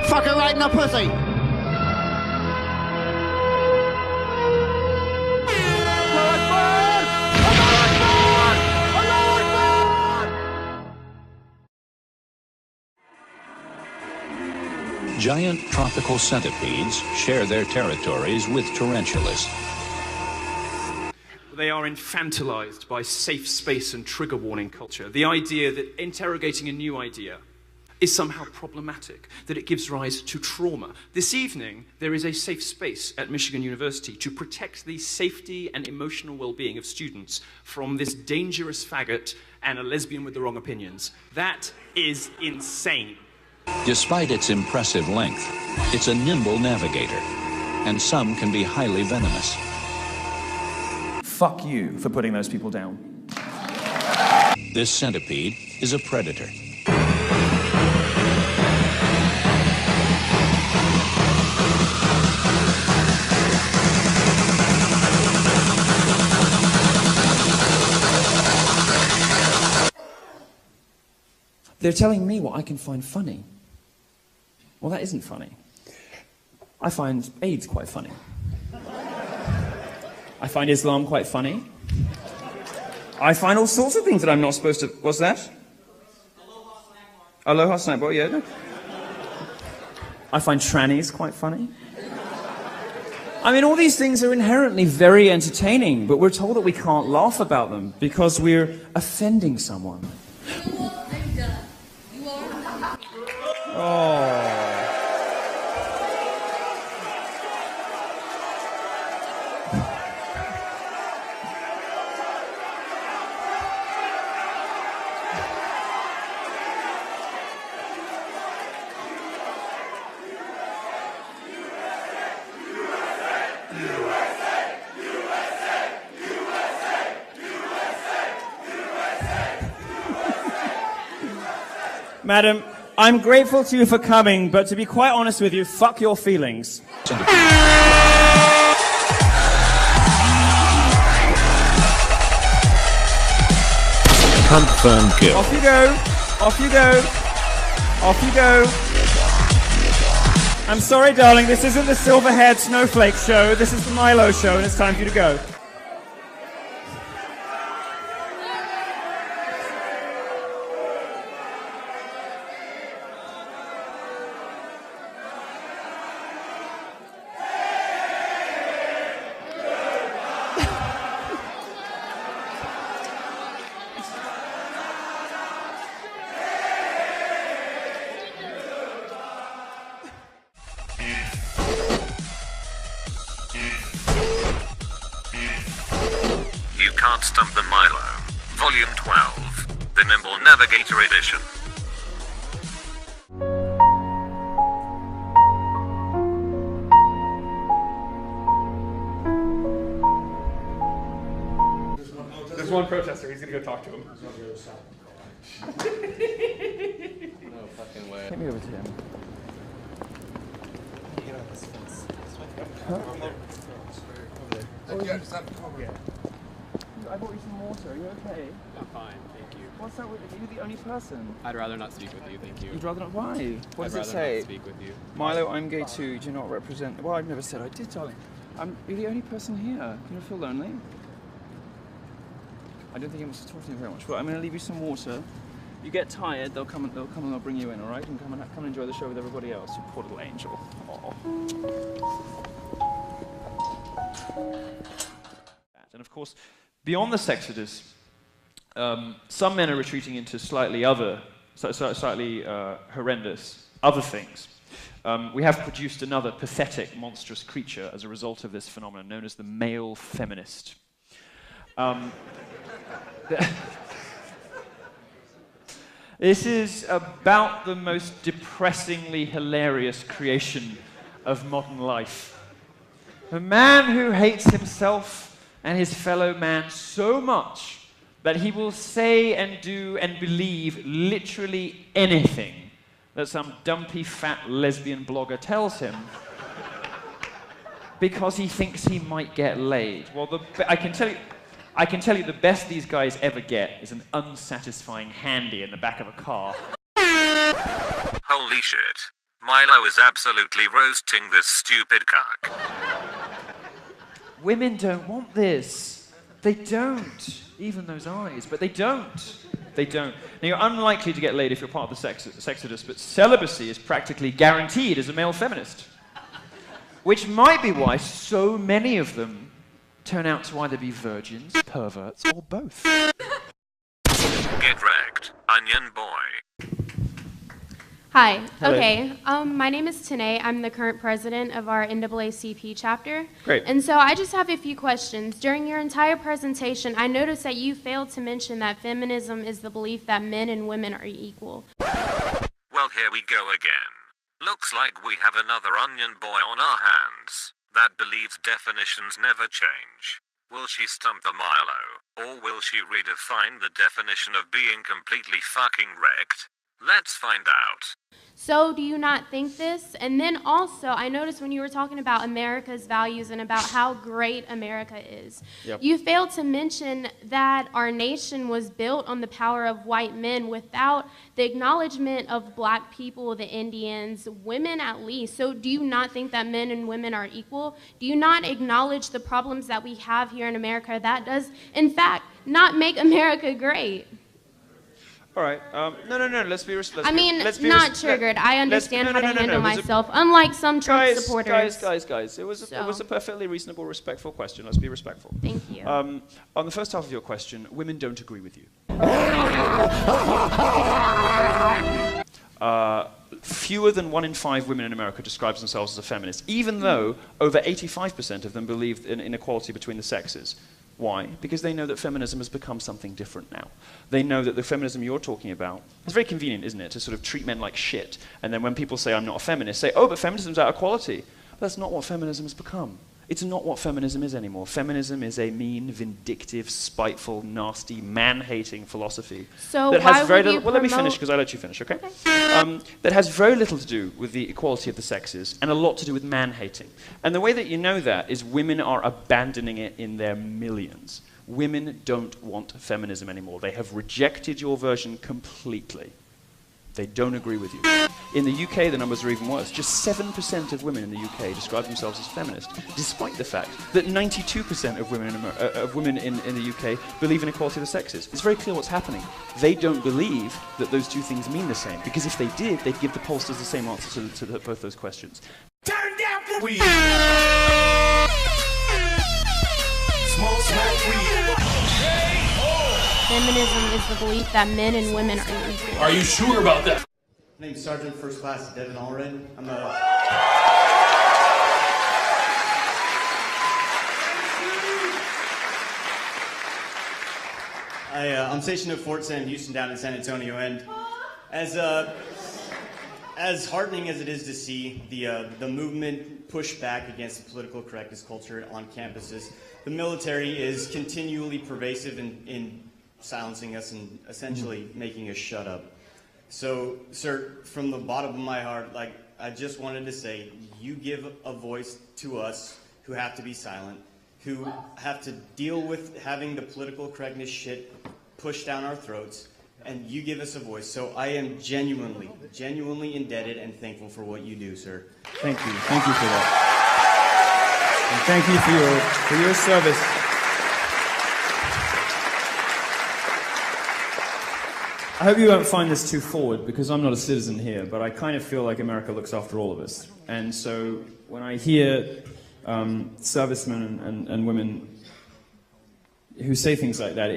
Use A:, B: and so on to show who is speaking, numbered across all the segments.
A: Fuck her right in the pussy.
B: Giant tropical centipedes share their territories with tarantulas.
C: They are infantilized by safe space and trigger warning culture. The idea that interrogating a new idea is somehow problematic, that it gives rise to trauma. This evening, there is a safe space at Michigan University to protect the safety and emotional well-being of students from this dangerous faggot and a lesbian with the wrong opinions. That is insane.
B: Despite its impressive length, it's a nimble navigator, and some can be highly venomous.
D: Fuck you for putting those people down.
B: This centipede is a predator.
D: They're telling me what I can find funny. Well, that isn't funny. I find AIDS quite funny. I find Islam quite funny. I find all sorts of things that I'm not supposed to... What's that? Aloha snack bar, yeah. No. I find trannies quite funny. I mean, all these things are inherently very entertaining, but we're told that we can't laugh about them because we're offending someone. Oh. Madam, I'm grateful to you for coming, but to be quite honest with you, fuck your feelings.
B: Confirmed kill.
D: Off you go. Off you go. Off you go. I'm sorry, darling, this isn't the silver-haired snowflake show. This is the Milo show, and it's time for you to go.
E: You Can't Stump the Milo, Volume 12, the Nimble Navigator Edition.
C: There's one protester, he's gonna go talk to him.
F: No fucking way.
D: Take me over to him.
F: Get out this fence.
D: I bought you some water. Are you okay?
F: I'm fine, thank you.
D: What's that with you? You're the only person.
F: I'd rather not speak with you, thank you.
D: You'd rather not? Why? What does
F: I'd
D: it
F: rather
D: say?
F: not speak with you.
D: Milo, I'm gay too. Do not represent. Well, I've never said I did, darling. You're the only person here. You don't feel lonely? I don't think he wants to talk to you very much. But I'm going to leave you some water. You get tired, they'll come and they'll bring you in, all right? And come and enjoy the show with everybody else. You poor little angel. Aww. And of course, beyond the sexodus, some men are retreating into slightly horrendous other things. We have produced another pathetic, monstrous creature as a result of this phenomenon, known as the male feminist. This is about the most depressingly hilarious creation of modern life. A man who hates himself and his fellow man so much that he will say and do and believe literally anything that some dumpy fat lesbian blogger tells him because he thinks he might get laid. Well, I can tell you the best these guys ever get is an unsatisfying handy in the back of a car.
E: Holy shit. Milo is absolutely roasting this stupid cock.
D: Women don't want this. They don't. Even those eyes, but they don't. They don't. Now, you're unlikely to get laid if you're part of the sexodus, but celibacy is practically guaranteed as a male feminist. Which might be why so many of them turn out to either be virgins, perverts, or both.
E: Get wrecked, onion boy.
G: Hi.
D: Hello.
G: Okay. My name is Tanae. I'm the current president of our NAACP chapter.
D: Great.
G: And so I just have a few questions. During your entire presentation, I noticed that you failed to mention that feminism is the belief that men and women are equal.
E: Well, here we go again. Looks like we have another onion boy on our hands that believes definitions never change. Will she stump the Milo, or will she redefine the definition of being completely fucking wrecked? Let's find out.
G: So do you not think this? And then also, I noticed when you were talking about America's values and about how great America is, you failed to mention that our nation was built on the power of white men without the acknowledgement of black people, the Indians, women at least. So do you not think that men and women are equal? Do you not acknowledge the problems that we have here in America that does, in fact, not make America great?
D: All right. No. Let's be respectful.
G: I mean, not triggered. I understand how to handle myself, unlike some Trump supporters.
D: Guys. It was a perfectly reasonable, respectful question. Let's be respectful.
G: Thank you.
D: On the first half of your question, women don't agree with you. Fewer than 1 in 5 women in America describes themselves as a feminist, even though over 85% of them believe in inequality between the sexes. Why? Because they know that feminism has become something different now. They know that the feminism you're talking about, it's very convenient, isn't it, to sort of treat men like shit, and then when people say, I'm not a feminist, say, oh, but feminism's out of quality. But that's not what feminism has become. It's not what feminism is anymore. Feminism is a mean, vindictive, spiteful, nasty, man-hating philosophy.
G: So
D: that
G: why
D: has very
G: would you
D: little, well, let me
G: promote-
D: finish, because I let you finish, okay? That has very little to do with the equality of the sexes, and a lot to do with man-hating. And the way that you know that is women are abandoning it in their millions. Women don't want feminism anymore. They have rejected your version completely. They don't agree with you. In the UK, the numbers are even worse. Just 7% of women in the UK describe themselves as feminist, despite the fact that 92% of women in the UK believe in equality of the sexes. It's very clear what's happening. They don't believe that those two things mean the same, because if they did, they'd give the pollsters the same answer to both those questions.
H: Turn down for weed. Smoke weed.
G: Feminism is the belief that men and women are equal.
H: Are you sure about that?
A: My name's Sergeant First Class Devin Allred. I'm stationed at Fort Sam Houston down in San Antonio, and as heartening as it is to see the movement push back against the political correctness culture on campuses, the military is continually pervasive in silencing us and essentially making us shut up. So, sir, from the bottom of my heart, I just wanted to say, you give a voice to us who have to be silent, who have to deal with having the political correctness shit pushed down our throats, and you give us a voice. So I am genuinely indebted and thankful for what you do, sir.
I: Thank you for that. And thank you for your service. I hope you won't find this too forward, because I'm not a citizen here, but I kind of feel like America looks after all of us. And so when I hear servicemen and women who say things like that,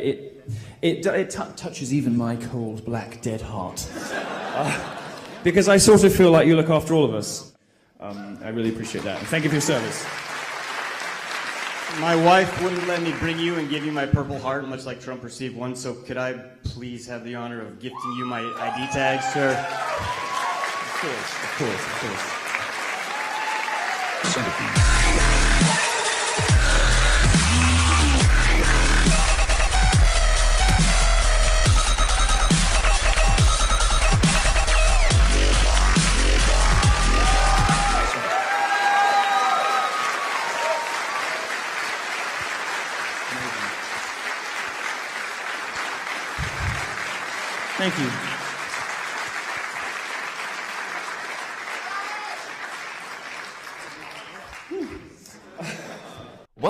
I: it touches even my cold, black, dead heart. Because I sort of feel like you look after all of us. I really appreciate that. And thank you for your service.
A: My wife wouldn't let me bring you and give you my Purple Heart, much like Trump received one, so could I please have the honor of gifting you my ID tag, sir?
I: Of course.
A: Thank you.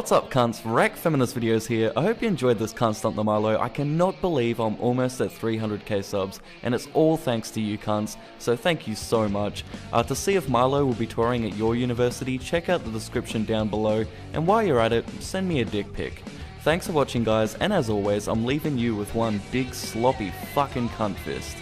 J: What's up, cunts? Wreck Feminist Videos here. I hope you enjoyed this Cunt Stump the Milo. I cannot believe I'm almost at 300k subs, and it's all thanks to you cunts, so thank you so much. To see if Milo will be touring at your university, check out the description down below, and while you're at it, send me a dick pic. Thanks for watching, guys, and as always, I'm leaving you with one big sloppy fucking cunt fist.